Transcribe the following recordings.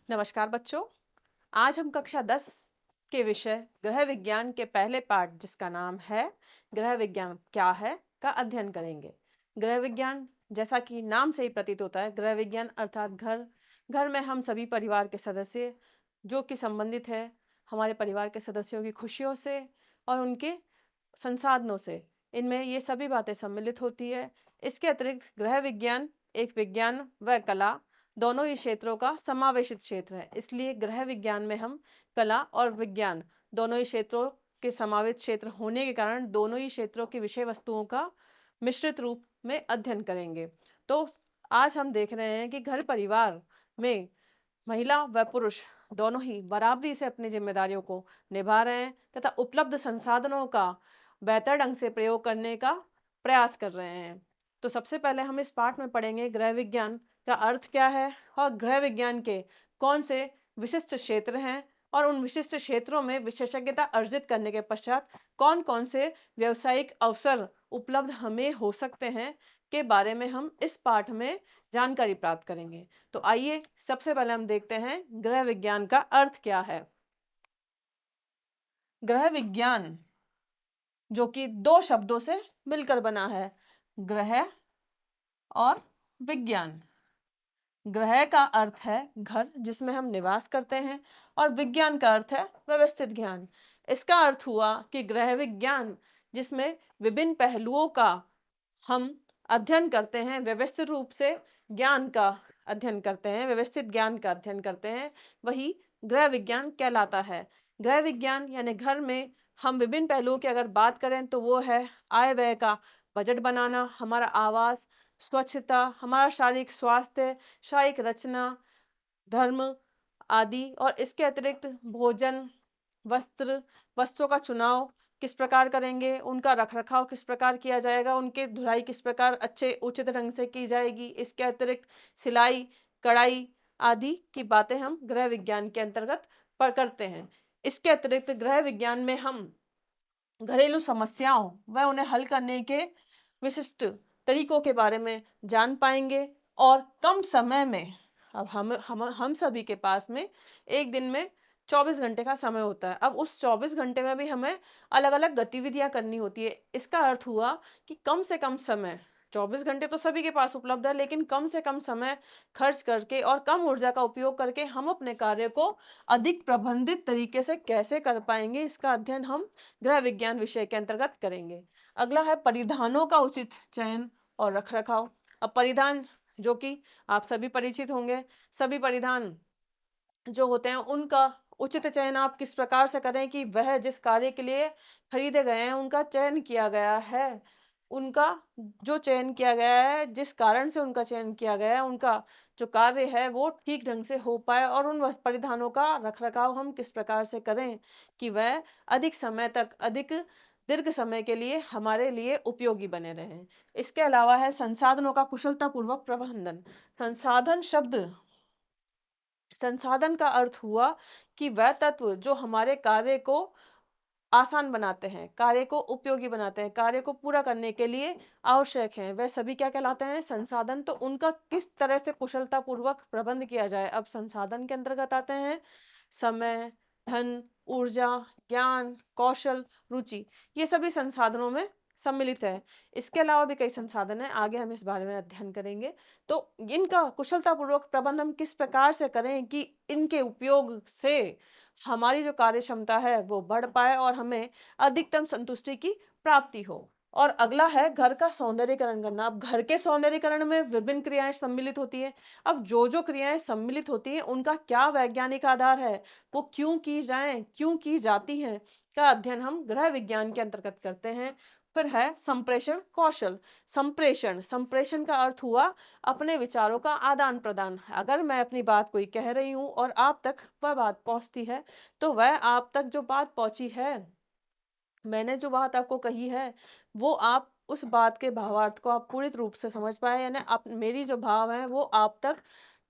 नमस्कार बच्चों। आज हम कक्षा 10 के विषय ग्रह विज्ञान के पहले पाठ जिसका नाम है ग्रह विज्ञान क्या है का अध्ययन करेंगे। ग्रह विज्ञान जैसा कि नाम से ही प्रतीत होता है, ग्रह विज्ञान अर्थात घर। घर में हम सभी परिवार के सदस्य जो कि संबंधित है हमारे परिवार के सदस्यों की खुशियों से और उनके संसाधनों से, इनमें ये सभी बातें सम्मिलित होती है। इसके अतिरिक्त ग्रह विज्ञान एक विज्ञान व कला दोनों ही क्षेत्रों का समावेशित क्षेत्र है। इसलिए ग्रह विज्ञान में हम कला और विज्ञान दोनों ही क्षेत्रों के समावेश क्षेत्र होने के कारण दोनों ही क्षेत्रों की विषय वस्तुओं का मिश्रित रूप में अध्ययन करेंगे। तो आज हम देख रहे हैं कि घर परिवार में महिला व पुरुष दोनों ही बराबरी से अपनी जिम्मेदारियों को निभा रहे हैं तथा उपलब्ध संसाधनों का बेहतर ढंग से प्रयोग करने का प्रयास कर रहे हैं। तो सबसे पहले हम इस पाठ में पढ़ेंगे ग्रह विज्ञान का अर्थ क्या है और ग्रह विज्ञान के कौन से विशिष्ट क्षेत्र हैं और उन विशिष्ट क्षेत्रों में विशेषज्ञता अर्जित करने के पश्चात कौन कौन से व्यावसायिक अवसर उपलब्ध हमें हो सकते हैं के बारे में हम इस पाठ में जानकारी प्राप्त करेंगे। तो आइए सबसे पहले हम देखते हैं ग्रह विज्ञान का अर्थ क्या है। ग्रह विज्ञान जो कि दो शब्दों से मिलकर बना है, ग्रह और विज्ञान। ग्रह का अर्थ है घर जिसमें हम निवास करते हैं और विज्ञान का अर्थ है व्यवस्थित ज्ञान। इसका अर्थ हुआ कि ग्रह विज्ञान जिसमें विभिन्न पहलुओं का हम अध्ययन करते हैं, व्यवस्थित रूप से ज्ञान का अध्ययन करते हैं, व्यवस्थित ज्ञान का अध्ययन करते हैं, वही ग्रह विज्ञान कहलाता है। ग्रह विज्ञान यानी घर में हम विभिन्न पहलुओं की अगर बात करें तो वो है आय व्यय का बजट बनाना, हमारा आवास, स्वच्छता, हमारा शारीरिक स्वास्थ्य, शारीरिक रचना, धर्म आदि। और इसके अतिरिक्त भोजन, वस्त्र, वस्त्रों का चुनाव किस प्रकार करेंगे, उनका रखरखाव किस प्रकार किया जाएगा, उनके धुलाई किस प्रकार अच्छे उचित ढंग से की जाएगी। इसके अतिरिक्त सिलाई, कढ़ाई आदि की बातें हम गृह विज्ञान के अंतर्गत पढ़ करते हैं। इसके अतिरिक्त गृह विज्ञान में हम घरेलू समस्याओं व उन्हें हल करने के विशिष्ट तरीकों के बारे में जान पाएंगे और कम समय में अब हम सभी के पास में एक दिन में 24 घंटे का समय होता है। अब उस 24 घंटे में भी हमें अलग अलग गतिविधियां करनी होती है। इसका अर्थ हुआ कि कम से कम समय, 24 घंटे तो सभी के पास उपलब्ध है, लेकिन कम से कम समय खर्च करके और कम ऊर्जा का उपयोग करके हम अपने कार्य को अधिक प्रबंधित तरीके से कैसे कर पाएंगे, इसका अध्ययन हम गृह विज्ञान विषय के अंतर्गत करेंगे। अगला है परिधानों का उचित चयन और रखरखाव। अब परिधान जो कि आप सभी परिचित होंगे, सभी परिधान जो होते हैं उनका उचित चयन आप किस प्रकार से करें कि वह जिस कार्य के लिए खरीदे गए हैं उनका चयन किया गया है, उनका जो चयन किया गया है, जिस कारण से उनका चयन किया गया है, उनका जो कार्य है वो ठीक ढंग से हो पाए और उन परिधानों का रखरखाव हम किस प्रकार से करें कि वह अधिक समय तक, अधिक दीर्घ समय के लिए हमारे लिए उपयोगी बने रहें। इसके अलावा है संसाधनों का कुशलतापूर्वक प्रबंधन। संसाधन शब्द, संसाधन का अर्थ हुआ कि वह तत्व जो हमारे कार्य को आसान बनाते हैं, कार्य को उपयोगी बनाते हैं, कार्य को पूरा करने के लिए आवश्यक हैं, वह सभी क्या कहलाते हैं? संसाधन। तो उनका किस तरह से कुशलतापूर्वक प्रबंध किया जाए। अब संसाधन के अंतर्गत आते हैं समय, धन, ऊर्जा, ज्ञान, कौशल, रुचि। ये सभी संसाधनों में सम्मिलित है। इसके अलावा भी कई संसाधन हैं, आगे हम इस बारे में अध्ययन करेंगे। तो इनका कुशलतापूर्वक प्रबंध हम किस प्रकार से करें कि इनके उपयोग से हमारी जो कार्य क्षमता है वो बढ़ पाए और हमें अधिकतम संतुष्टि की प्राप्ति हो। और अगला है घर का सौंदर्यीकरण करना। अब घर के सौंदर्यीकरण में विभिन्न क्रियाएं सम्मिलित होती हैं। अब जो क्रियाएं सम्मिलित होती हैं उनका क्या वैज्ञानिक आधार है, वो क्यों की जाएं, क्यों की जाती हैं, का अध्ययन हम गृह विज्ञान के अंतर्गत करते हैं। फिर है संप्रेषण कौशल। संप्रेषण, संप्रेषण का अर्थ हुआ अपने विचारों का आदान प्रदान। अगर मैं अपनी बात कोई कह रही हूँ और आप तक वह बात पहुंचती है तो वह आप तक जो बात पहुंची है, मैंने जो बात आपको कही है, वो आप उस बात के भावार्थ को आप पूरी रूप से समझ पाए, यानी आप मेरी जो भाव है वो आप तक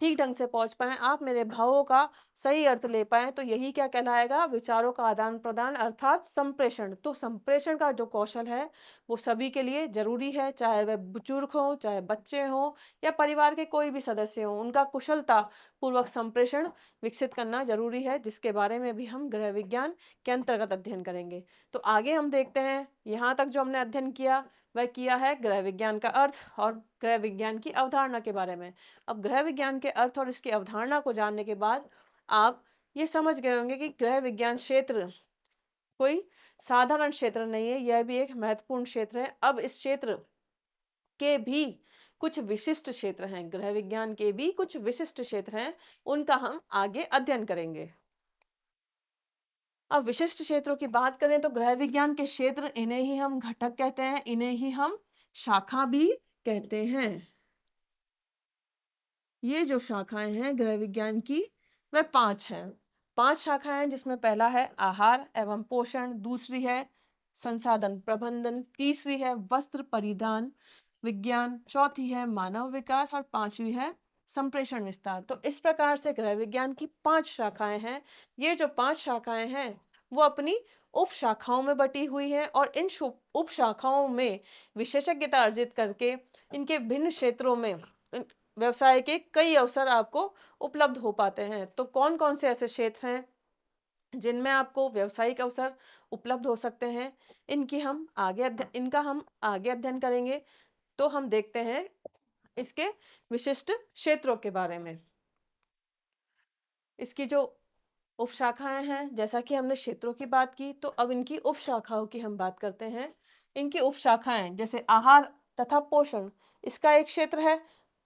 ठीक ढंग से पहुंच पाए, आप मेरे भावों का सही अर्थ ले पाए, तो यही क्या कहलाएगा, विचारों का आदान प्रदान अर्थात संप्रेषण। तो संप्रेषण का जो कौशल है वो सभी के लिए जरूरी है, चाहे वह बुजुर्ग हो, चाहे बच्चे हो, या परिवार के कोई भी सदस्य हो, उनका कुशलता पूर्वक संप्रेषण विकसित करना जरूरी है, जिसके बारे में भी हम गृह विज्ञान के अंतर्गत अध्ययन करेंगे। तो आगे हम देखते हैं, यहाँ तक जो हमने अध्ययन किया वह किया है गृह विज्ञान का अर्थ और गृह विज्ञान की अवधारणा के बारे में। अब गृह विज्ञान के अर्थ और इसकी अवधारणा को जानने के बाद आप ये समझ गए होंगे कि गृह विज्ञान क्षेत्र कोई साधारण क्षेत्र नहीं है, यह भी एक महत्वपूर्ण क्षेत्र है। अब इस क्षेत्र के भी कुछ विशिष्ट क्षेत्र हैं, गृह विज्ञान के भी कुछ विशिष्ट क्षेत्र हैं, उनका हम आगे अध्ययन करेंगे। अब विशिष्ट क्षेत्रों की बात करें तो गृह विज्ञान के क्षेत्र, इन्हें ही हम घटक कहते हैं, इन्हें ही हम शाखा भी कहते हैं। ये जो शाखाएं हैं गृह विज्ञान की वह 5 हैं। 5 शाखाएं हैं, जिसमें पहला है आहार एवं पोषण, दूसरी है संसाधन प्रबंधन, तीसरी है वस्त्र परिधान विज्ञान, चौथी है मानव विकास और पांचवी है संप्रेषण विस्तार। तो इस प्रकार से गृह विज्ञान की 5 शाखाएं हैं। ये जो 5 शाखाएं हैं वो अपनी उप शाखाओं में बटी हुई है और इन उप शाखाओं में विशेषज्ञता अर्जित करके इनके भिन्न क्षेत्रों में व्यवसाय के कई अवसर आपको उपलब्ध हो पाते हैं। तो कौन कौन से ऐसे क्षेत्र हैं जिनमें आपको व्यावसायिक अवसर उपलब्ध हो सकते हैं, इनका हम आगे अध्ययन करेंगे। तो हम देखते हैं इसके विशिष्ट क्षेत्रों के बारे में। इसकी जो उपशाखाएं हैं, जैसा कि हमने क्षेत्रों की बात की, तो अब इनकी उपशाखाओं की हम बात करते हैं। इनकी उपशाखाएं जैसे आहार तथा पोषण, इसका एक क्षेत्र है।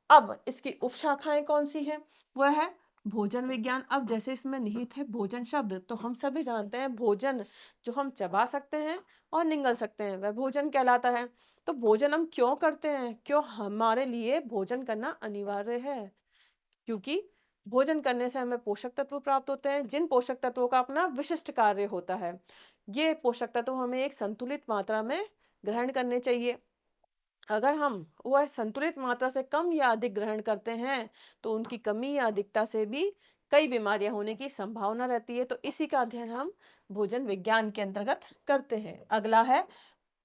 अब इसकी उपशाखाएं कौन सी हैं, वह है भोजन विज्ञान। अब जैसे इसमें निहित है भोजन शब्द, तो हम सभी जानते हैं भोजन जो हम चबा सकते हैं और निगल सकते हैं वह भोजन कहलाता है। तो भोजन हम क्यों करते हैं, क्यों हमारे लिए भोजन करना अनिवार्य है, क्योंकि भोजन करने से हमें पोषक तत्व प्राप्त होते हैं, जिन पोषक तत्वों का अपना विशिष्ट कार्य होता है। ये पोषक तत्व हमें एक संतुलित मात्रा में ग्रहण करने चाहिए। अगर हम वह संतुलित मात्रा से कम या अधिक ग्रहण करते हैं तो उनकी कमी या अधिकता से भी कई बीमारियां होने की संभावना रहती है। तो इसी का अध्ययन हम भोजन विज्ञान के अंतर्गत करते हैं। अगला है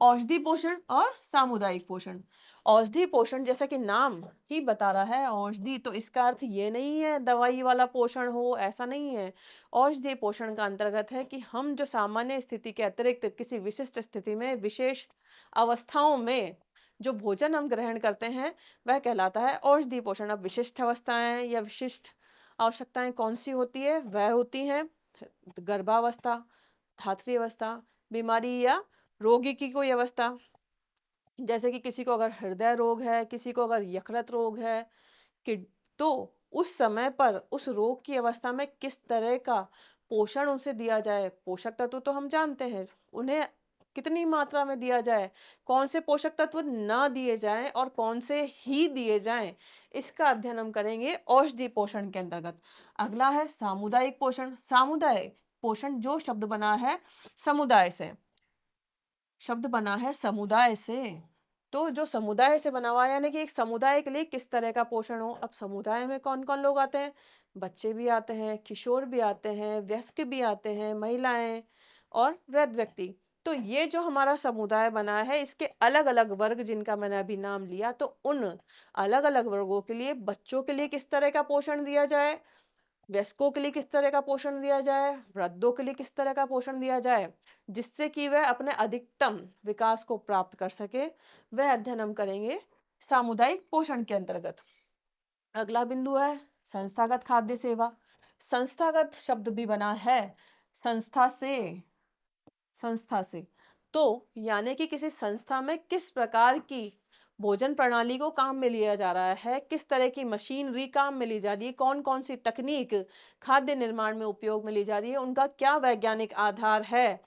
औषधि पोषण और सामुदायिक पोषण। औषधि पोषण जैसा कि नाम ही बता रहा है औषधि, तो इसका अर्थ ये नहीं है दवाई वाला पोषण हो, ऐसा नहीं है। औषधि पोषण का अंतर्गत है कि हम जो सामान्य स्थिति के अतिरिक्त किसी विशिष्ट स्थिति में विशेष अवस्थाओं में जो भोजन हम ग्रहण करते हैं वह कहलाता है औषधि पोषण। अब विशिष्ट अवस्थाएं या विशिष्ट आवश्यकताएं कौन सी होती है, वह होती हैं गर्भावस्था, धात्री अवस्था, बीमारी या रोगी की कोई अवस्था, जैसे कि किसी को अगर हृदय रोग है, किसी को अगर यकृत रोग है, कि तो उस समय पर उस रोग की अवस्था में किस तरह का पोषण उसे दिया जाए। पोषक तत्व तो हम जानते हैं, उन्हें कितनी मात्रा में दिया जाए, कौन से पोषक तत्व ना दिए जाएं और कौन से ही दिए जाएं, इसका अध्ययन हम करेंगे औषधि पोषण के अंतर्गत। अगला है सामुदायिक पोषण। सामुदायिक पोषण जो शब्द बना है समुदाय से, शब्द बना है समुदाय से, तो जो समुदाय से बना हुआ है यानी कि एक समुदाय के लिए किस तरह का पोषण हो। अब समुदाय में कौन कौन लोग आते हैं, बच्चे भी आते हैं, किशोर भी आते हैं, वयस्क भी आते हैं, महिलाएं और वृद्ध व्यक्ति। तो ये जो हमारा समुदाय बना है इसके अलग अलग वर्ग जिनका मैंने अभी नाम लिया, तो उन अलग अलग वर्गों के लिए बच्चों के लिए किस तरह का पोषण दिया जाए, वयस्कों के लिए किस तरह का पोषण दिया जाए, वृद्धों के लिए किस तरह का पोषण दिया जाए, जिससे कि वह अपने अधिकतम विकास को प्राप्त कर सके, वह अध्ययन हम करेंगे सामुदायिक पोषण के अंतर्गत। अगला बिंदु है संस्थागत खाद्य सेवा। संस्थागत शब्द भी बना है संस्था से, संस्था से, तो यानी कि किसी संस्था में किस प्रकार की भोजन प्रणाली को काम में लिया जा रहा है, किस तरह की मशीनरी काम में ली जा रही है, कौन कौन सी तकनीक खाद्य निर्माण में उपयोग में ली जा रही है, उनका क्या वैज्ञानिक आधार है,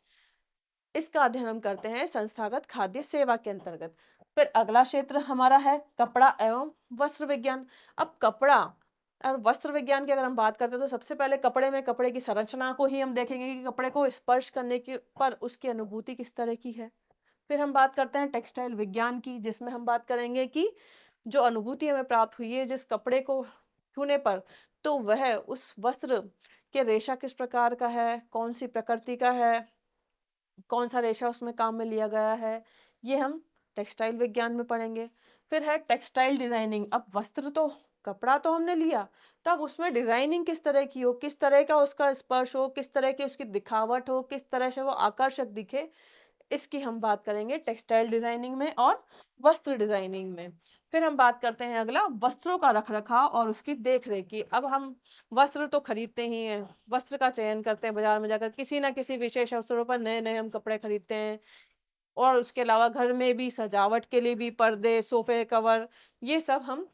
इसका अध्ययन हम करते हैं संस्थागत खाद्य सेवा के अंतर्गत। फिर अगला क्षेत्र हमारा है कपड़ा एवं वस्त्र विज्ञान। अब कपड़ा और वस्त्र विज्ञान की अगर हम बात करते हैं तो सबसे पहले कपड़े में कपड़े की संरचना को ही हम देखेंगे कि कपड़े को स्पर्श करने के पर उसकी अनुभूति किस तरह की है। फिर हम बात करते हैं टेक्सटाइल विज्ञान की, जिसमें हम बात करेंगे कि जो अनुभूति हमें प्राप्त हुई है जिस कपड़े को छूने पर, तो वह उस वस्त्र के रेशा किस प्रकार का है, कौन सी प्रकृति का है, कौन सा रेशा उसमें काम में लिया गया है, ये हम टेक्सटाइल विज्ञान में पढ़ेंगे। फिर है टेक्सटाइल डिजाइनिंग। अब वस्त्र तो, कपड़ा तो हमने लिया, तब उसमें डिजाइनिंग किस तरह की हो, किस तरह का उसका स्पर्श हो, किस तरह की उसकी दिखावट हो, किस तरह से वो आकर्षक दिखे, इसकी हम बात करेंगे टेक्सटाइल डिजाइनिंग में और वस्त्र डिजाइनिंग में। फिर हम बात करते हैं अगला, वस्त्रों का रखरखाव और उसकी देखरेख की। अब हम वस्त्र तो खरीदते ही हैं, वस्त्र का चयन करते हैं बाजार में जाकर, किसी ना किसी विशेष अवसरों पर नए नए हम कपड़े खरीदते हैं। और उसके अलावा घर में भी सजावट के लिए भी पर्दे, सोफे कवर, ये सब हम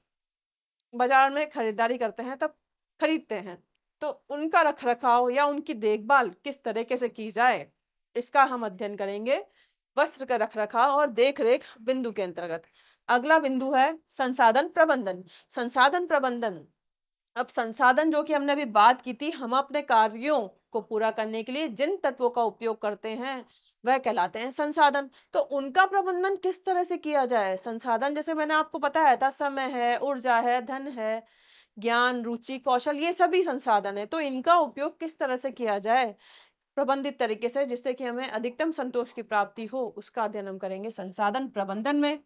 बाजार में खरीदारी करते हैं तब खरीदते हैं। तो उनका रखरखाव या उनकी देखभाल किस तरीके से की जाए, इसका हम अध्ययन करेंगे वस्त्र का रखरखाव और देख-रेख बिंदु के अंतर्गत। अगला बिंदु है संसाधन प्रबंधन। संसाधन प्रबंधन, अब संसाधन जो कि हमने अभी बात की थी, हम अपने कार्यों को पूरा करने के लिए जिन तत्वों का उपयोग करते हैं, वह कहलाते हैं संसाधन। तो उनका प्रबंधन किस तरह से किया जाए? संसाधन जैसे मैंने आपको बताया था, समय है, ऊर्जा है, धन है, ज्ञान, रुचि, कौशल, ये सभी संसाधन है। तो इनका उपयोग किस तरह से किया जाए प्रबंधित तरीके से, जिससे कि हमें अधिकतम संतोष की प्राप्ति हो, उसका अध्ययन हम करेंगे संसाधन प्रबंधन में।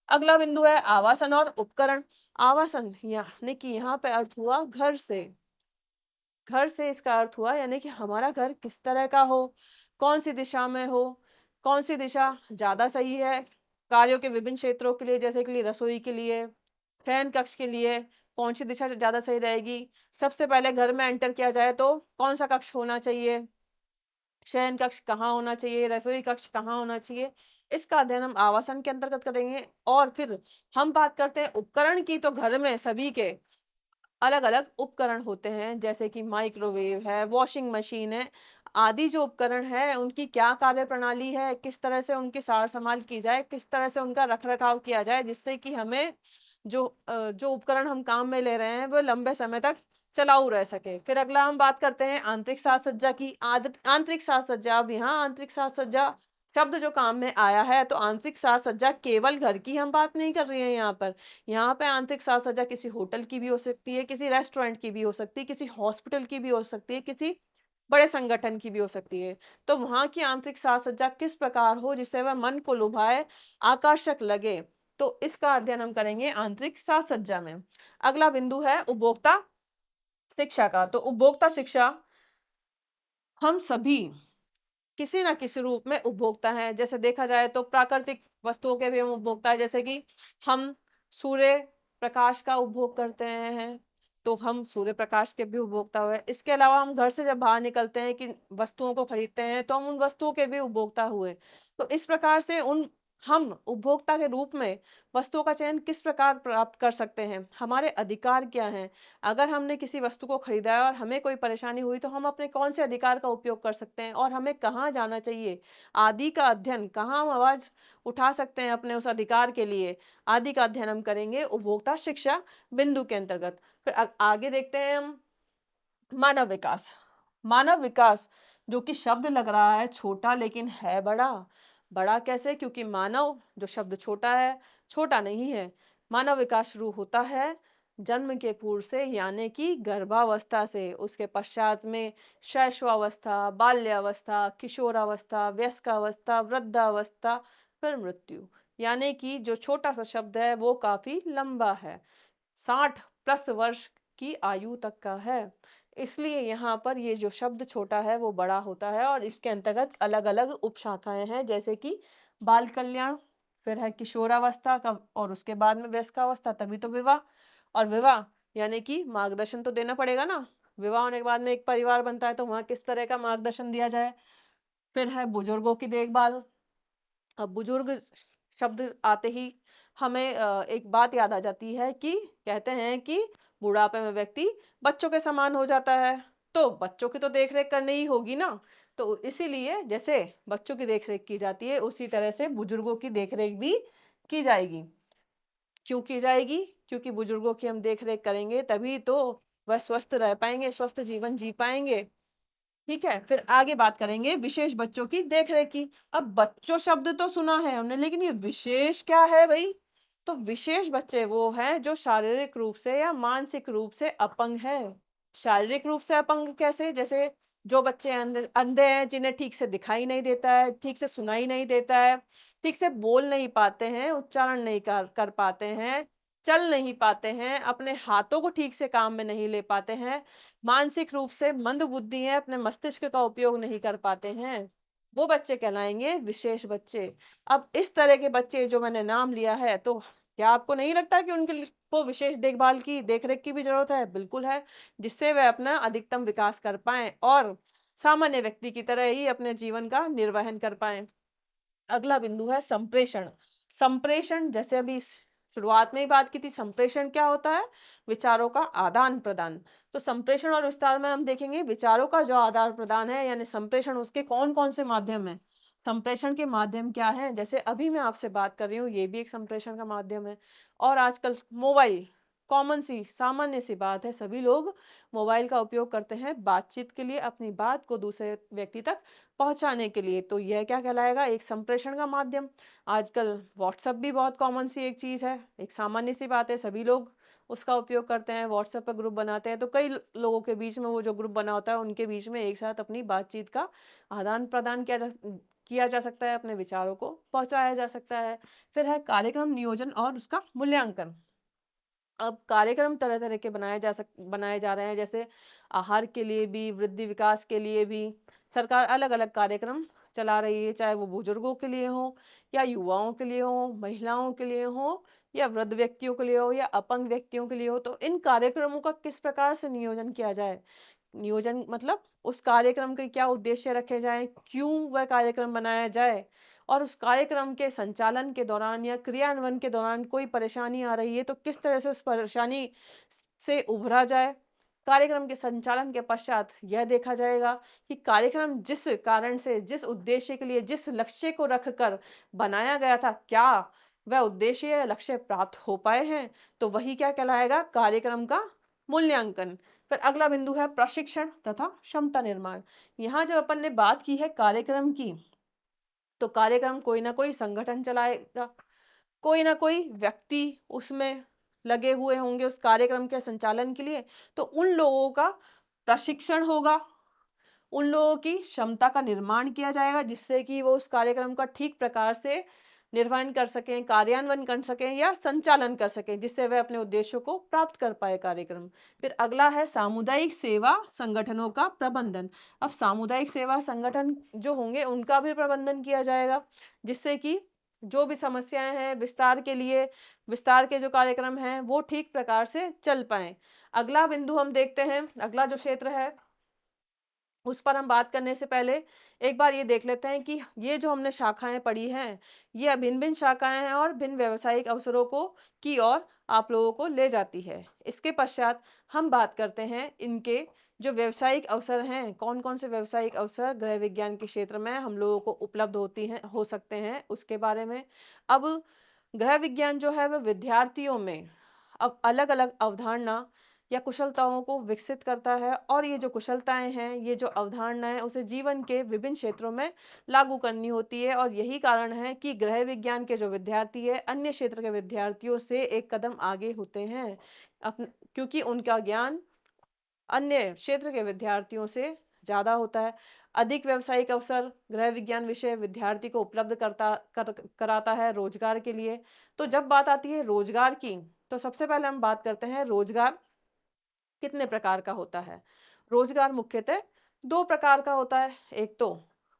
अगला बिंदु है आवासन और उपकरण। आवासन यानी कि यहाँ पे अर्थ हुआ घर से। घर से इसका अर्थ हुआ यानी कि हमारा घर किस तरह का हो, कौन सी दिशा में हो, कौन सी दिशा ज्यादा सही है कार्यों के विभिन्न क्षेत्रों के लिए, जैसे कि रसोई के लिए, शयन कक्ष के लिए कौन सी दिशा ज्यादा सही रहेगी। सबसे पहले घर में एंटर किया जाए तो कौन सा कक्ष होना चाहिए, शयन कक्ष कहाँ होना चाहिए, रसोई कक्ष कहाँ होना चाहिए, इसका अध्ययन हम आवासन के अंतर्गत करेंगे। और फिर हम बात करते हैं उपकरण की, तो घर में सभी के अलग अलग उपकरण होते हैं, जैसे कि माइक्रोवेव है, वॉशिंग मशीन है, आदि जो उपकरण है उनकी क्या कार्य प्रणाली है, किस तरह से उनकी सार संभाल की जाए, किस तरह से उनका रख रखाव किया जाए, जिससे कि हमें जो उपकरण हम काम में ले रहे हैं वो लंबे समय तक चलाऊ रह सके। फिर अगला हम बात करते हैं आंतरिक साज सज्जा की। आंतरिक साज सज्जा, अब यहाँ आंतरिक साज सज्जा शब्द जो काम में आया है, तो आंतरिक साज सज्जा केवल घर की हम बात नहीं कर रहे हैं यहाँ पर। यहाँ पे आंतरिक साज सज्जा किसी होटल की भी हो सकती है, किसी रेस्टोरेंट की भी हो सकती है, किसी हॉस्पिटल की भी हो सकती है, किसी बड़े संगठन की भी हो सकती है। तो वहाँ की आंतरिक साज सज्जा किस प्रकार हो जिससे वह मन को लुभाए, आकर्षक लगे, तो इसका अध्ययन हम करेंगे आंतरिक साज सज्जा में। अगला बिंदु है उपभोक्ता शिक्षा का। तो उपभोक्ता शिक्षा, हम सभी किसी ना किसी रूप में उपभोक्ता हैं। जैसे देखा जाए तो प्राकृतिक वस्तुओं के भी हम उपभोक्ता हैं, जैसे कि हम सूर्य प्रकाश का उपभोग करते हैं, तो हम सूर्य प्रकाश के भी उपभोक्ता हुए। इसके अलावा हम घर से जब बाहर निकलते हैं कि वस्तुओं को खरीदते हैं, तो हम उन वस्तुओं के भी उपभोक्ता हुए। तो इस प्रकार से उन हम उपभोक्ता के रूप में वस्तुओं का चयन किस प्रकार प्राप्त कर सकते हैं, हमारे अधिकार क्या हैं, अगर हमने किसी वस्तु को खरीदा है और हमें कोई परेशानी हुई, तो हम अपने कौन से अधिकार का उपयोग कर सकते हैं और हमें कहाँ जाना चाहिए, आदि का अध्ययन, कहाँ हम आवाज उठा सकते हैं अपने उस अधिकार के लिए, आदि का अध्ययन हम करेंगे उपभोक्ता शिक्षा बिंदु के अंतर्गत। फिर आगे देखते हैं हम मानव विकास। मानव विकास, जो कि शब्द लग रहा है छोटा लेकिन है बड़ा। बड़ा कैसे? क्योंकि मानव जो शब्द छोटा है, छोटा नहीं है। मानव विकास शुरू होता है जन्म के पूर्व से, यानी कि गर्भावस्था से। उसके पश्चात में शैशवावस्था, बाल्यावस्था, किशोरावस्था, वयस्कावस्था, वृद्धावस्था, फिर मृत्यु। यानी कि जो छोटा सा शब्द है वो काफी लंबा है, 60+ वर्ष की आयु तक का है। इसलिए यहाँ पर ये जो शब्द छोटा है वो बड़ा होता है, और इसके अंतर्गत अलग अलग उपशाखाएं हैं, जैसे कि बाल कल्याण, फिर है किशोरावस्था का, और उसके बाद में वयस्कावस्था, तभी तो विवाह। और विवाह यानी कि मार्गदर्शन तो देना पड़ेगा ना, विवाह होने के बाद में एक परिवार बनता है, तो वहाँ किस तरह का मार्गदर्शन दिया जाए। फिर है बुजुर्गों की देखभाल। अब बुजुर्ग शब्द आते ही हमें एक बात याद आ जाती है कि कहते हैं कि बुढ़ापे में व्यक्ति बच्चों के समान हो जाता है, तो बच्चों की तो देखरेख करनी ही होगी ना। तो इसीलिए जैसे बच्चों की देखरेख की जाती है, उसी तरह से बुजुर्गों की देखरेख भी की जाएगी। क्यों की जाएगी? क्योंकि बुजुर्गों की हम देखरेख करेंगे तभी तो वह स्वस्थ रह पाएंगे, स्वस्थ जीवन जी पाएंगे। ठीक है, फिर आगे बात करेंगे विशेष बच्चों की देखरेख की। अब बच्चों शब्द तो सुना है हमने, लेकिन ये विशेष क्या है भाई? तो विशेष बच्चे वो हैं जो शारीरिक रूप से या मानसिक रूप से अपंग है। शारीरिक रूप से अपंग कैसे? जैसे जो बच्चे अंधे अंधे हैं, जिन्हें ठीक से दिखाई नहीं देता है, ठीक से सुनाई नहीं देता है, ठीक से बोल नहीं पाते हैं, उच्चारण नहीं कर पाते हैं, चल नहीं पाते हैं, अपने हाथों को ठीक से काम में नहीं ले पाते हैं, मानसिक रूप से मंद बुद्धि हैं, अपने मस्तिष्क का उपयोग नहीं कर पाते हैं, वो बच्चे कहलाएंगे विशेष बच्चे। अब इस तरह के बच्चे जो मैंने नाम लिया है, तो क्या आपको नहीं लगता कि उनके को विशेष देखभाल की, देखरेख की भी जरूरत है? बिल्कुल है, जिससे वह अपना अधिकतम विकास कर पाएं और सामान्य व्यक्ति की तरह ही अपने जीवन का निर्वहन कर पाएं। अगला बिंदु है संप्रेषण। संप्रेषण, जैसे अभी शुरुआत में ही बात की थी, संप्रेषण क्या होता है? विचारों का आदान प्रदान। तो संप्रेषण और विस्तार में हम देखेंगे विचारों का जो आदान प्रदान है, यानी संप्रेषण, उसके कौन कौन से माध्यम है। संप्रेषण के माध्यम क्या है? जैसे अभी मैं आपसे बात कर रही हूँ, ये भी एक संप्रेषण का माध्यम है। और आजकल मोबाइल, कॉमन सी सामान्य सी बात है, सभी लोग मोबाइल का उपयोग करते हैं बातचीत के लिए, अपनी बात को दूसरे व्यक्ति तक पहुंचाने के लिए। तो यह क्या कहलाएगा? एक संप्रेषण का माध्यम। आजकल व्हाट्सएप भी बहुत कॉमन सी एक चीज़ है, एक सामान्य सी बात है, सभी लोग उसका उपयोग करते हैं, व्हाट्सएप पर ग्रुप बनाते हैं, तो कई लोगों के बीच में वो जो ग्रुप बना होता है, उनके बीच में एक साथ अपनी बातचीत का आदान प्रदान किया जा सकता है, अपने विचारों को पहुंचाया जा सकता है। फिर है कार्यक्रम नियोजन और उसका मूल्यांकन। अब कार्यक्रम तरह तरह के बनाए जा रहे हैं, जैसे आहार के लिए भी, वृद्धि विकास के लिए भी सरकार अलग अलग कार्यक्रम चला रही है, चाहे वो बुजुर्गों के लिए हो या युवाओं के लिए हो, महिलाओं के लिए हो या वृद्ध व्यक्तियों के लिए हो या अपंग व्यक्तियों के लिए हो। तो इन कार्यक्रमों का किस प्रकार से नियोजन किया जाए? नियोजन मतलब उस कार्यक्रम के क्या उद्देश्य रखे जाएं, क्यों वह कार्यक्रम बनाया जाए, और उस कार्यक्रम के संचालन के दौरान या क्रियान्वयन के दौरान कोई परेशानी आ रही है तो किस तरह से उस परेशानी से उभरा जाए। कार्यक्रम के संचालन के पश्चात यह देखा जाएगा कि कार्यक्रम जिस कारण से, जिस उद्देश्य के लिए, जिस लक्ष्य को रखकर बनाया गया था, क्या वह उद्देश्य या लक्ष्य प्राप्त हो पाए हैं? तो वही क्या कहलाएगा? कार्यक्रम का मूल्यांकन। फिर अगला बिंदु है प्रशिक्षण तथा क्षमता निर्माण। यहाँ जब अपन ने बात की है कार्यक्रम की, तो कार्यक्रम कोई ना कोई संगठन चलाएगा, कोई ना कोई व्यक्ति उसमें लगे हुए होंगे उस कार्यक्रम के संचालन के लिए। तो उन लोगों का प्रशिक्षण होगा, उन लोगों की क्षमता का निर्माण किया जाएगा, जिससे कि वो उस कार्यक्रम का ठीक प्रकार से निर्वहन कर सकें, कार्यान्वयन कर सकें या संचालन कर सकें, जिससे वे अपने उद्देश्यों को प्राप्त कर पाए कार्यक्रम। फिर अगला है सामुदायिक सेवा संगठनों का प्रबंधन। अब सामुदायिक सेवा संगठन जो होंगे उनका भी प्रबंधन किया जाएगा, जिससे कि जो भी समस्याएं हैं विस्तार के लिए, विस्तार के जो कार्यक्रम हैं वो ठीक प्रकार से चल पाए। अगला बिंदु हम देखते हैं, अगला जो क्षेत्र है उस पर हम बात करने से पहले एक बार ये देख लेते हैं कि ये जो हमने शाखाएं पढ़ी हैं, ये भिन्न भिन्न शाखाएं हैं और भिन्न व्यावसायिक अवसरों को की ओर आप लोगों को ले जाती है। इसके पश्चात हम बात करते हैं इनके जो व्यावसायिक अवसर हैं, कौन कौन से व्यावसायिक अवसर गृह विज्ञान के क्षेत्र में हम लोगों को उपलब्ध होती हैं, हो सकते हैं, उसके बारे में। अब गृह विज्ञान जो है वह विद्यार्थियों में अब अलग अलग अवधारणा या कुशलताओं को विकसित करता है, और ये जो कुशलताएं हैं, ये जो अवधारणाएं, उसे जीवन के विभिन्न क्षेत्रों में लागू करनी होती है। और यही कारण है कि गृह विज्ञान के जो विद्यार्थी है अन्य क्षेत्र के विद्यार्थियों से एक कदम आगे होते हैं, क्योंकि उनका ज्ञान अन्य क्षेत्र के विद्यार्थियों से ज़्यादा होता है। अधिक व्यावसायिक अवसर गृह विज्ञान विषय विद्यार्थी को उपलब्ध कराता है रोजगार के लिए। तो जब बात आती है रोजगार की, तो सबसे पहले हम बात करते हैं रोजगार कितने प्रकार का होता है। रोजगार मुख्यतः दो प्रकार का होता है, एक तो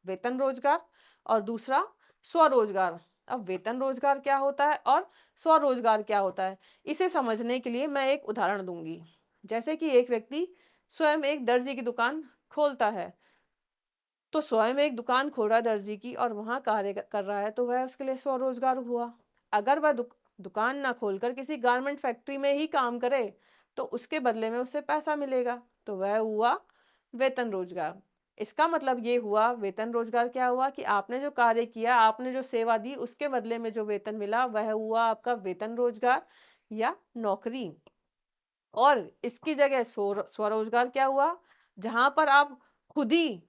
वेतन रोजगार और दूसरा स्वरोजगार। अब वेतन रोजगार क्या होता है और स्वरोजगार क्या होता है, इसे समझने के लिए मैं एक उदाहरण दूंगी। जैसे कि एक व्यक्ति स्वयं एक दर्जी की दुकान खोलता है, तो स्वयं एक दुकान खोल रहा है दर्जी की और वहां कार्य कर रहा है, तो वह उसके लिए स्वरोजगार हुआ। अगर वह दुकान ना खोलकर किसी गारमेंट फैक्ट्री में ही काम करे, तो उसके बदले में उसे पैसा मिलेगा, तो वह हुआ वेतन रोजगार। इसका मतलब ये हुआ, वेतन रोजगार क्या हुआ कि आपने जो कार्य किया, आपने जो सेवा दी, उसके बदले में जो वेतन मिला वह हुआ आपका वेतन रोजगार या नौकरी। और इसकी जगह स्वरोजगार क्या हुआ, जहां पर आप खुद ही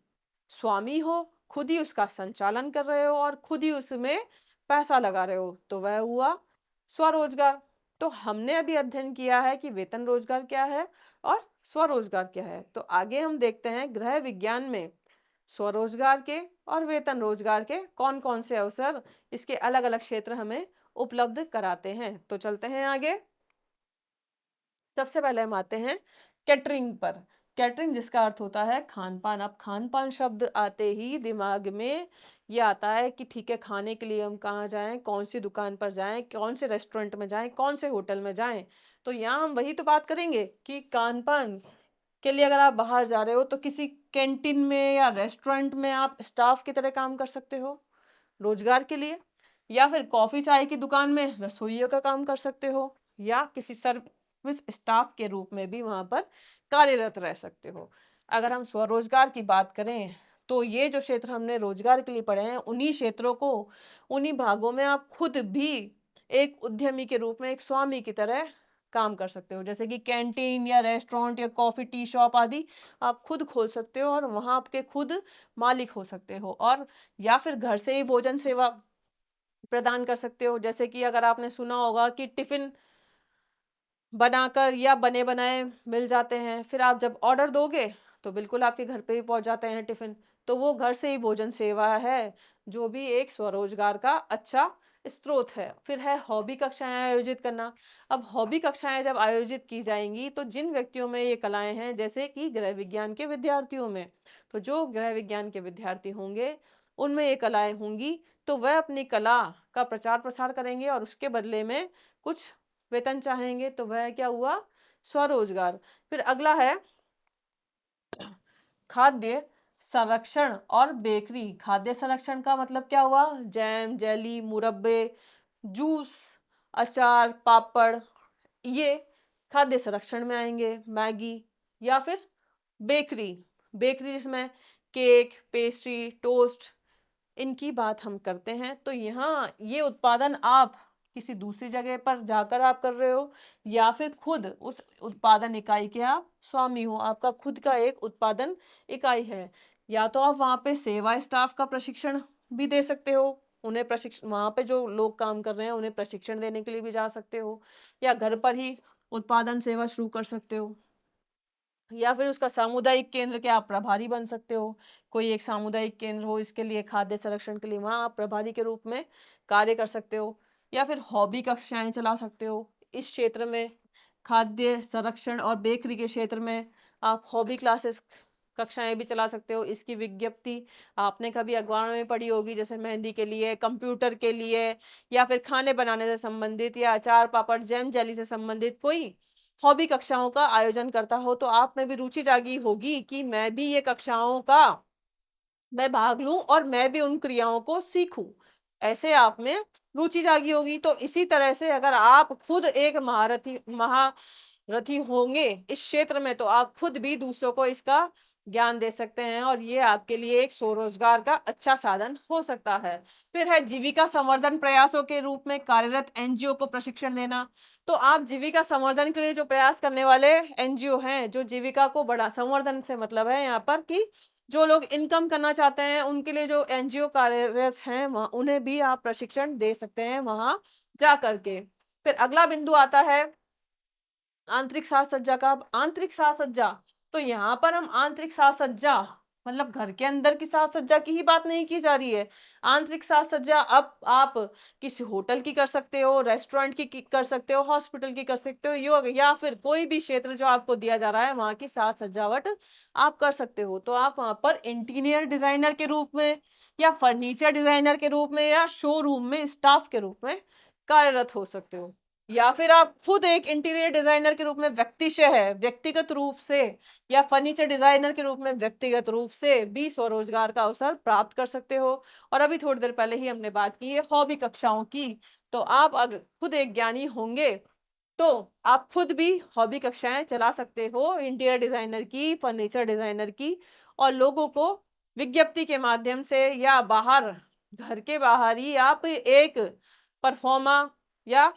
स्वामी हो, खुद ही उसका संचालन कर रहे हो और खुद ही उसमें पैसा लगा रहे हो, तो वह हुआ स्वरोजगार। तो हमने अभी अध्ययन किया है कि वेतन रोजगार क्या है और स्वरोजगार क्या है। तो आगे हम देखते हैं गृह विज्ञान में स्वरोजगार के और वेतन रोजगार के कौन कौन से अवसर, इसके अलग अलग क्षेत्र हमें उपलब्ध कराते हैं। तो चलते हैं आगे। सबसे पहले हम आते हैं कैटरिंग पर। कैटरिंग जिसका अर्थ होता है खान पान। अब खान पान शब्द आते ही दिमाग में ये आता है कि ठीक है, खाने के लिए हम कहाँ जाएं, कौन सी दुकान पर जाएं, कौन से रेस्टोरेंट में जाएं, कौन से होटल में जाएं। तो यहाँ हम वही तो बात करेंगे कि खान पान के लिए अगर आप बाहर जा रहे हो तो किसी कैंटीन में या रेस्टोरेंट में आप स्टाफ की तरह काम कर सकते हो रोजगार के लिए, या फिर कॉफी चाय की दुकान में रसोइयों का काम कर सकते हो, या किसी सर्विस स्टाफ के रूप में भी वहां पर कार्यरत रह सकते हो। अगर हम स्वरोजगार की बात करें तो ये जो क्षेत्र हमने रोजगार के लिए पढ़े हैं, उन्हीं क्षेत्रों को, उन्हीं भागों में आप खुद भी एक उद्यमी के रूप में, एक स्वामी की तरह काम कर सकते हो। जैसे कि कैंटीन या रेस्टोरेंट या कॉफी टी शॉप आदि आप खुद खोल सकते हो और वहां आपके खुद मालिक हो सकते हो। और या फिर घर से ही भोजन सेवा प्रदान कर सकते हो। जैसे कि अगर आपने सुना होगा कि टिफिन बनाकर या बने बनाए मिल जाते हैं, फिर आप जब ऑर्डर दोगे तो बिल्कुल आपके घर पे ही पहुंच जाते हैं टिफिन। तो वो घर से ही भोजन सेवा है, जो भी एक स्वरोजगार का अच्छा स्रोत है। फिर है हॉबी कक्षाएं आयोजित करना। अब हॉबी कक्षाएं जब आयोजित की जाएंगी तो जिन व्यक्तियों में ये कलाएं हैं, जैसे कि गृह विज्ञान के विद्यार्थियों में, तो जो गृह विज्ञान के विद्यार्थी होंगे उनमें ये कलाएं होंगी, तो वह अपनी कला का प्रचार प्रसार करेंगे और उसके बदले में कुछ वेतन चाहेंगे। तो वह क्या हुआ, स्वरोजगार। फिर अगला है खाद्य संरक्षण और बेकरी। खाद्य संरक्षण का मतलब क्या हुआ, जैम, जेली, मुरब्बे, जूस, अचार, पापड़, ये खाद्य संरक्षण में आएंगे। मैगी, या फिर बेकरी, बेकरी जिसमें केक, पेस्ट्री, टोस्ट, इनकी बात हम करते हैं। तो यहाँ ये उत्पादन आप किसी दूसरी जगह पर जाकर आप कर रहे हो, या फिर खुद उस उत्पादन इकाई के आप स्वामी हो, आपका खुद का एक उत्पादन इकाई है। या तो आप वहाँ पे सेवा स्टाफ का प्रशिक्षण भी दे सकते हो, उन्हें प्रशिक्षण, वहाँ पे जो लोग काम कर रहे हैं उन्हें प्रशिक्षण देने के लिए भी जा सकते हो, या घर पर ही उत्पादन सेवा शुरू कर सकते हो, या फिर उसका सामुदायिक केंद्र के आप प्रभारी बन सकते हो। कोई एक सामुदायिक केंद्र हो इसके लिए, खाद्य संरक्षण के लिए, वहां आप प्रभारी के रूप में कार्य कर सकते हो। या फिर हॉबी कक्षाएं चला सकते हो इस क्षेत्र में, खाद्य संरक्षण और बेकरी के क्षेत्र में आप हॉबी क्लासेस कक्षाएं भी चला सकते हो। इसकी विज्ञप्ति आपने कभी अखबार में पढ़ी होगी, जैसे मेहंदी के लिए, कंप्यूटर के लिए, या फिर खाने बनाने से संबंधित, या अचार, पापड़, जैम, जेली से संबंधित कोई हॉबी कक्षाओं का आयोजन करता हो, तो आप में भी रुचि जागी होगी कि मैं भी ये कक्षाओं का मैं भाग लूं और मैं भी उन क्रियाओं को सीखूं। ऐसे आप में रुचि जागी होगी। तो इसी तरह से अगर आप खुद एक महारथी होंगे इस क्षेत्र में, तो आप खुद भी दूसरों को इसका ज्ञान दे सकते हैं और ये आपके लिए एक स्वरोजगार का अच्छा साधन हो सकता है। फिर है जीविका संवर्धन प्रयासों के रूप में कार्यरत एनजीओ को प्रशिक्षण देना। तो आप जीविका संवर्धन के लिए जो प्रयास करने वाले एनजीओ हैं, जो जीविका को बढ़ा, संवर्धन से मतलब है यहाँ पर कि जो लोग इनकम करना चाहते हैं, उनके लिए जो एनजीओ कार्यरत हैं वहाँ, उन्हें भी आप प्रशिक्षण दे सकते हैं वहां जा करके। फिर अगला बिंदु आता है आंतरिक साज सज्जा का। अब आंतरिक साज सज्जा, तो यहाँ पर हम आंतरिक साज सज्जा मतलब घर के अंदर की साज सज्जा की ही बात नहीं की जा रही है। आंतरिक साज सज्जा अब आप किसी होटल की कर सकते हो, रेस्टोरेंट की कर सकते हो, हॉस्पिटल की कर सकते हो, या फिर कोई भी क्षेत्र जो आपको दिया जा रहा है वहां की साज सजावट आप कर सकते हो। तो आप वहां पर इंटीरियर डिजाइनर के रूप में, या फर्नीचर डिजाइनर के रूप में, या शोरूम में स्टाफ के रूप में कार्यरत हो सकते हो। या फिर आप खुद एक इंटीरियर डिजाइनर के रूप में व्यक्तिगत रूप से, या फर्नीचर डिजाइनर के रूप में व्यक्तिगत रूप से भी स्वरोजगार का अवसर प्राप्त कर सकते हो। और अभी थोड़ी देर पहले ही हमने बात की है हॉबी कक्षाओं की। तो आप अगर खुद एक ज्ञानी होंगे तो आप खुद भी हॉबी कक्षाएं चला सकते हो, इंटीरियर डिजाइनर की, फर्नीचर डिजाइनर की, और लोगों को विज्ञप्ति के माध्यम से या बाहर, घर के बाहर ही आप एक परफॉर्मा या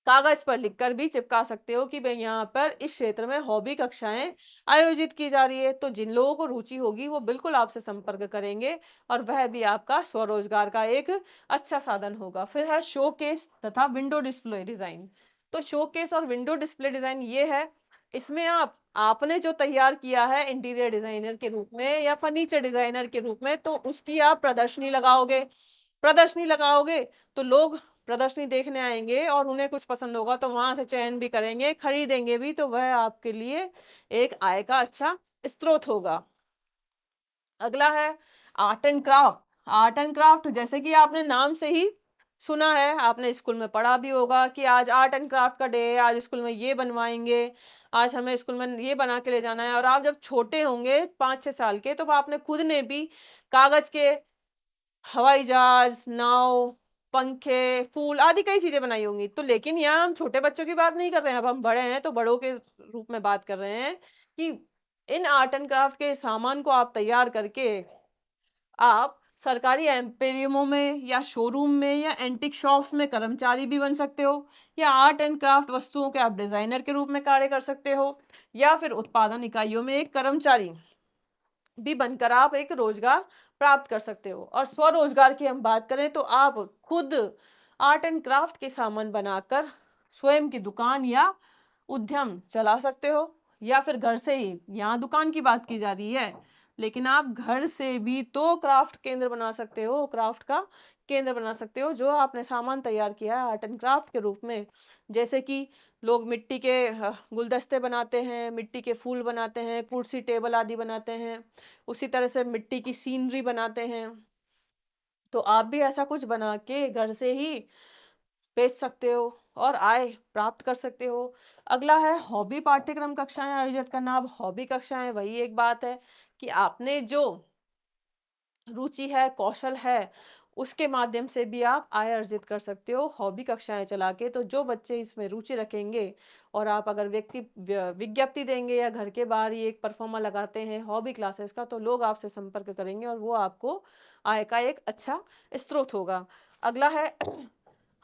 कागज पर लिखकर भी चिपका सकते हो कि भाई यहाँ पर इस क्षेत्र में हॉबी कक्षाएं आयोजित की जा रही है। तो जिन लोगों को रुचि होगी वो बिल्कुल आपसे संपर्क करेंगे और वह भी आपका स्वरोजगार का एक अच्छा साधन होगा। फिर है शोकेस तथा विंडो डिस्प्ले डिजाइन। तो शोकेस और विंडो डिस्प्ले डिजाइन ये है, इसमें आपने जो तैयार किया है इंटीरियर डिजाइनर के रूप में या फर्नीचर डिजाइनर के रूप में, तो उसकी आप प्रदर्शनी लगाओगे। प्रदर्शनी लगाओगे तो लोग प्रदर्शनी देखने आएंगे और उन्हें कुछ पसंद होगा तो वहां से चयन भी करेंगे, खरीदेंगे भी, तो वह आपके लिए एक आय का अच्छा स्रोत होगा। अगला है art and craft. Art and craft जैसे कि आपने नाम से ही सुना है, आपने स्कूल में पढ़ा भी होगा कि आज आर्ट एंड क्राफ्ट का डे है, आज स्कूल में ये बनवाएंगे, आज हमें स्कूल में ये बना के ले जाना है। और आप जब छोटे होंगे 5-6 साल के, तो आपने खुद ने भी कागज के हवाई जहाज, नाव, पंखे, फूल आदि कई चीजें बनाई होंगी। तो लेकिन यहाँ हम छोटे बच्चों की बात नहीं कर रहे हैं, अब हम बड़े हैं तो बड़ों के रूप में बात कर रहे हैं कि इन आर्ट एंड क्राफ्ट के सामान को आप तैयार करके आप सरकारी एम्पेरियमों में या शोरूम में या एंटिक शॉप्स में कर्मचारी भी बन सकते हो, या आर्ट एंड क्राफ्ट वस्तुओं के आप डिजाइनर के रूप में कार्य कर सकते हो, या फिर उत्पादन इकाइयों में एक कर्मचारी भी बनकर आप एक रोजगार प्राप्त कर सकते हो। और स्वरोजगार की हम बात करें तो आप खुद आर्ट एंड क्राफ्ट के सामान बनाकर स्वयं की दुकान या उद्यम चला सकते हो, या फिर घर से ही, यहाँ दुकान की बात की जा रही है लेकिन आप घर से भी तो क्राफ्ट केंद्र बना सकते हो, क्राफ्ट का केंद्र बना सकते हो जो आपने सामान तैयार किया है आर्ट एंड क्राफ्ट के रूप में। जैसे कि लोग मिट्टी के गुलदस्ते बनाते हैं, मिट्टी के फूल बनाते हैं, कुर्सी टेबल आदि बनाते हैं, उसी तरह से मिट्टी की सीनरी बनाते हैं। तो आप भी ऐसा कुछ बना के घर से ही बेच सकते हो और आय प्राप्त कर सकते हो। अगला है हॉबी पाठ्यक्रम कक्षाएं आयोजित करना। अब हॉबी कक्षाएं वही एक बात है कि आपने जो रुचि है, कौशल है, उसके माध्यम से भी आप आय अर्जित कर सकते हो हॉबी कक्षाएं चला के। तो जो बच्चे इसमें रुचि रखेंगे और आप अगर विज्ञप्ति देंगे या घर के बाहर ही एक परफॉर्मा लगाते हैं हॉबी क्लासेस का, तो लोग आपसे संपर्क करेंगे और वो आपको आय का एक अच्छा स्रोत होगा। अगला है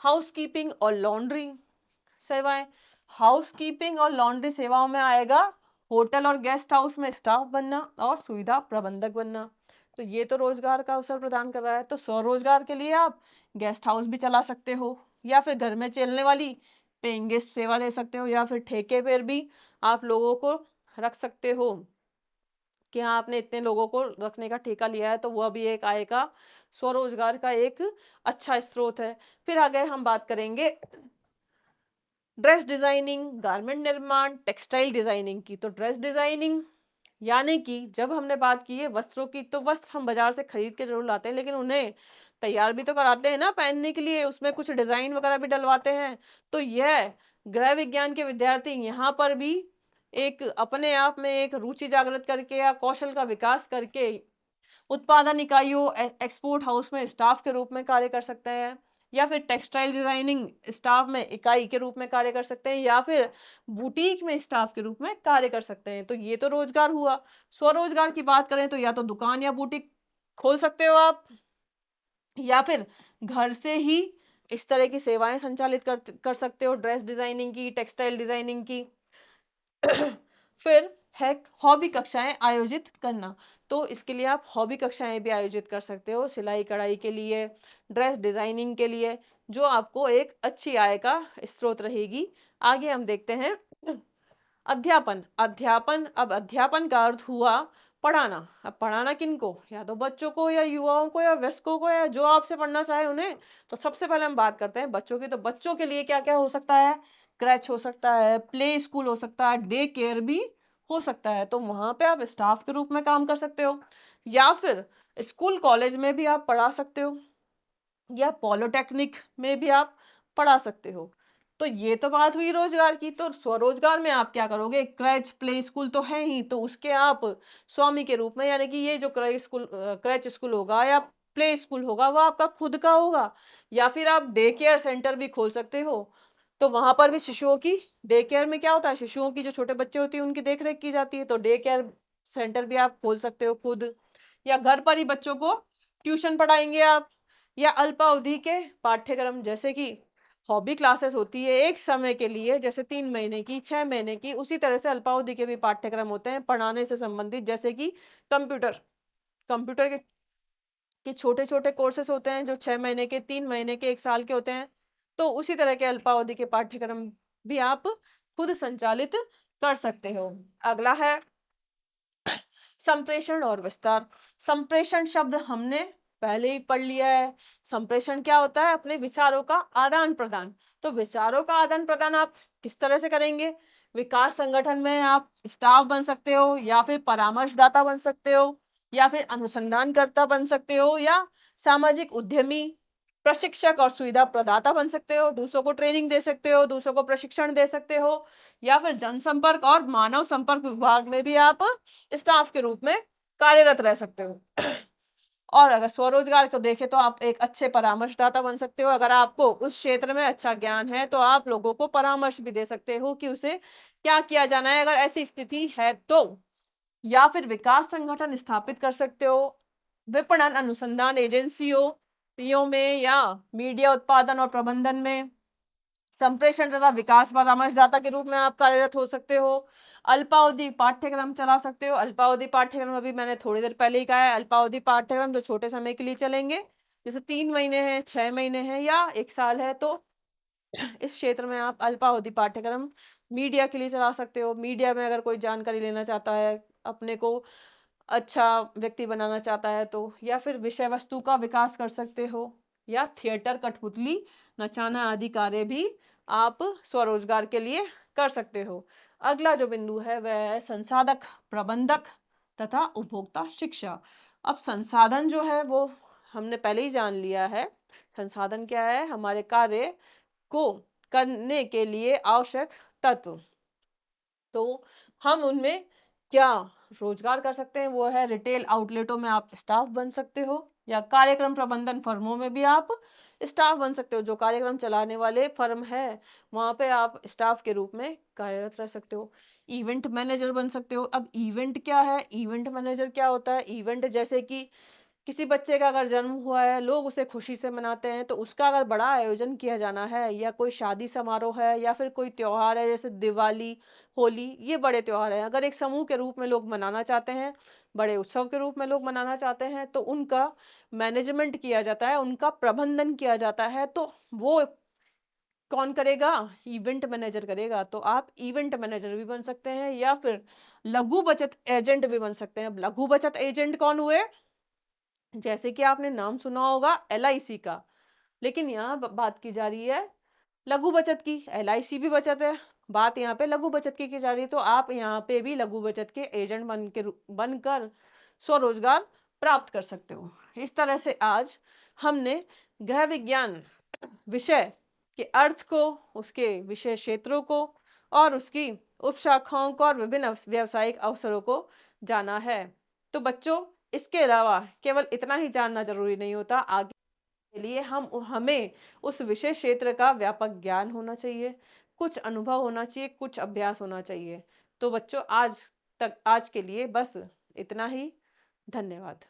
हाउसकीपिंग और लॉन्ड्री सेवाएं। हाउसकीपिंग और लॉन्ड्री सेवाओं में आएगा होटल और गेस्ट हाउस में स्टाफ बनना और सुविधा प्रबंधक बनना। तो ये तो रोजगार का अवसर प्रदान कर रहा है। तो स्वरोजगार के लिए आप गेस्ट हाउस भी चला सकते हो, या फिर घर में चलने वाली पेइंग गेस्ट सेवा दे सकते हो, या फिर ठेके पर भी आप लोगों को रख सकते हो कि हाँ आपने इतने लोगों को रखने का ठेका लिया है, तो वह भी एक आय का स्वरोजगार का एक अच्छा स्रोत है। फिर आगे हम बात करेंगे ड्रेस डिजाइनिंग, गारमेंट निर्माण, टेक्सटाइल डिजाइनिंग की। तो ड्रेस डिजाइनिंग यानी कि जब हमने बात की है वस्त्रों की, तो वस्त्र हम बाजार से खरीद के जरूर लाते हैं लेकिन उन्हें तैयार भी तो कराते हैं ना पहनने के लिए, उसमें कुछ डिजाइन वगैरह भी डलवाते हैं। तो यह गृह विज्ञान के विद्यार्थी यहाँ पर भी एक अपने आप में एक रुचि जागृत करके या कौशल का विकास करके उत्पादन इकाइयों एक्सपोर्ट हाउस में स्टाफ के रूप में कार्य कर सकते हैं, या फिर टेक्सटाइल डिजाइनिंग स्टाफ में इकाई के रूप में कार्य कर सकते हैं, या फिर बुटीक में स्टाफ के रूप में कार्य कर सकते हैं। तो ये तो रोजगार हुआ। स्वरोजगार की बात करें तो या तो दुकान या बुटीक खोल सकते हो आप, या फिर घर से ही इस तरह की सेवाएं संचालित कर सकते हो, ड्रेस डिजाइनिंग की, टेक्सटाइल डिजाइनिंग की। फिर है हॉबी कक्षाएं आयोजित करना। तो इसके लिए आप हॉबी कक्षाएं भी आयोजित कर सकते हो, सिलाई कढ़ाई के लिए, ड्रेस डिजाइनिंग के लिए, जो आपको एक अच्छी आय का स्रोत रहेगी। आगे हम देखते हैं अध्यापन। अध्यापन, अब अध्यापन का अर्थ हुआ पढ़ाना। अब पढ़ाना किनको, या तो बच्चों को या युवाओं को या वयस्कों को या जो आपसे पढ़ना चाहे उन्हें। तो सबसे पहले हम बात करते हैं बच्चों की। तो बच्चों के लिए क्या क्या हो सकता है, क्रैच हो सकता है, प्ले स्कूल हो सकता है, डे केयर भी हो सकता है। तो वहां पे आप स्टाफ के रूप में काम कर सकते हो, या फिर स्कूल कॉलेज में भी आप पढ़ा सकते हो, या पॉलिटेक्निक में भी आप पढ़ा सकते हो। तो ये तो बात हुई रोजगार की। तो स्वरोजगार में आप क्या करोगे, क्रैच प्ले स्कूल तो है ही, तो उसके आप स्वामी के रूप में, यानी कि ये जो क्रैच स्कूल होगा या प्ले स्कूल होगा वो आपका खुद का होगा, या फिर आप डे केयर सेंटर भी खोल सकते हो। तो वहां पर भी शिशुओं की, डे केयर में क्या होता है, शिशुओं की जो छोटे बच्चे होते हैं उनकी देखरेख की जाती है। तो डे केयर सेंटर भी आप खोल सकते हो खुद, या घर पर ही बच्चों को ट्यूशन पढ़ाएंगे आप, या अल्पावधि के पाठ्यक्रम जैसे कि हॉबी क्लासेस होती है एक समय के लिए, जैसे 3 महीने की, 6 महीने की, उसी तरह से अल्पावधि के भी पाठ्यक्रम होते हैं पढ़ाने से संबंधित, जैसे कि कंप्यूटर। कंप्यूटर के छोटे-छोटे कोर्सेस होते हैं जो 6 महीने के, 3 महीने के, 1 साल के होते हैं। तो उसी तरह के अल्पावधि के पाठ्यक्रम भी आप खुद संचालित कर सकते हो। अगला है संप्रेषण और विस्तार। संप्रेषण शब्द हमने पहले ही पढ़ लिया है। संप्रेषण क्या होता है? अपने विचारों का आदान-प्रदान। तो विचारों का आदान-प्रदान आप किस तरह से करेंगे? विकास संगठन में आप स्टाफ बन सकते हो, या फिर परामर्शदाता बन सकते हो, या फिर अनुसंधानकर्ता बन सकते हो, या सामाजिक उद्यमी, प्रशिक्षक और सुविधा प्रदाता बन सकते हो, दूसरों को ट्रेनिंग दे सकते हो, दूसरों को प्रशिक्षण दे सकते हो, या फिर जनसंपर्क और मानव संपर्क विभाग में भी आप स्टाफ के रूप में कार्यरत रह सकते हो। और अगर स्वरोजगार को देखें तो आप एक अच्छे परामर्शदाता बन सकते हो। अगर आपको उस क्षेत्र में अच्छा ज्ञान है तो आप लोगों को परामर्श भी दे सकते हो कि उसे क्या किया जाना है अगर ऐसी स्थिति है तो। या फिर विकास संगठन स्थापित कर सकते हो, विपणन अनुसंधान एजेंसियों पीओ में, या मीडिया उत्पादन और प्रबंधन में संप्रेषण तथा विकास परामर्शदाता के रूप में आप कार्यरत हो सकते हो। अल्पावधि पाठ्यक्रम चला सकते हो। अल्पावधि पाठ्यक्रम अभी मैंने थोड़ी देर पहले ही कहा है, अल्पावधि पाठ्यक्रम जो छोटे समय के लिए चलेंगे, जैसे 3 महीने हैं, 6 महीने हैं या 1 साल है, तो इस क्षेत्र में आप अल्पावधि पाठ्यक्रम मीडिया के लिए चला सकते हो। मीडिया में अगर कोई जानकारी लेना चाहता है, अपने को अच्छा व्यक्ति बनाना चाहता है तो, या फिर विषय वस्तु का विकास कर सकते हो, या थिएटर, कठपुतली, नचाना आदि कार्य भी आप स्वरोजगार के लिए कर सकते हो। अगला जो बिंदु है वह है संसाधक, प्रबंधक तथा उपभोक्ता शिक्षा। अब संसाधन जो है वो हमने पहले ही जान लिया है। संसाधन क्या है? हमारे कार्य को करने के लिए आवश्यक तत्व। तो हम उनमें क्या रोजगार कर सकते हैं? वो है रिटेल आउटलेटों में आप स्टाफ बन सकते हो, या कार्यक्रम प्रबंधन फर्मों में भी आप स्टाफ बन सकते हो। जो कार्यक्रम चलाने वाले फर्म है वहां पे आप स्टाफ के रूप में कार्यरत रह सकते हो। इवेंट मैनेजर बन सकते हो। अब इवेंट क्या है? इवेंट मैनेजर क्या होता है? इवेंट जैसे कि किसी बच्चे का अगर जन्म हुआ है, लोग उसे खुशी से मनाते हैं, तो उसका अगर बड़ा आयोजन किया जाना है, या कोई शादी समारोह है, या फिर कोई त्योहार है जैसे दिवाली, होली, ये बड़े त्योहार हैं, अगर एक समूह के रूप में लोग मनाना चाहते हैं, बड़े उत्सव के रूप में लोग मनाना चाहते हैं, तो उनका मैनेजमेंट किया जाता है, उनका प्रबंधन किया जाता है। तो वो कौन करेगा? इवेंट मैनेजर करेगा। तो आप इवेंट मैनेजर भी बन सकते हैं, या फिर लघु बचत एजेंट भी बन सकते हैं। अब लघु बचत एजेंट कौन हुए? जैसे कि आपने नाम सुना होगा एलआईसी का, लेकिन यहाँ बात की जा रही है लघु बचत की। एलआईसी भी बचत है, बात यहाँ पे लघु बचत की जा रही है। तो आप यहाँ पे भी लघु बचत के एजेंट बनकर स्वरोजगार प्राप्त कर सकते हो। इस तरह से आज हमने गृह विज्ञान विषय के अर्थ को, उसके विषय क्षेत्रों को, और उसकी उपशाखाओं को और विभिन्न व्यावसायिक अवसरों को जाना है। तो बच्चों, इसके अलावा केवल इतना ही जानना जरूरी नहीं होता। आगे के लिए हमें उस विशेष क्षेत्र का व्यापक ज्ञान होना चाहिए, कुछ अनुभव होना चाहिए, कुछ अभ्यास होना चाहिए। तो बच्चों, आज के लिए बस इतना ही। धन्यवाद।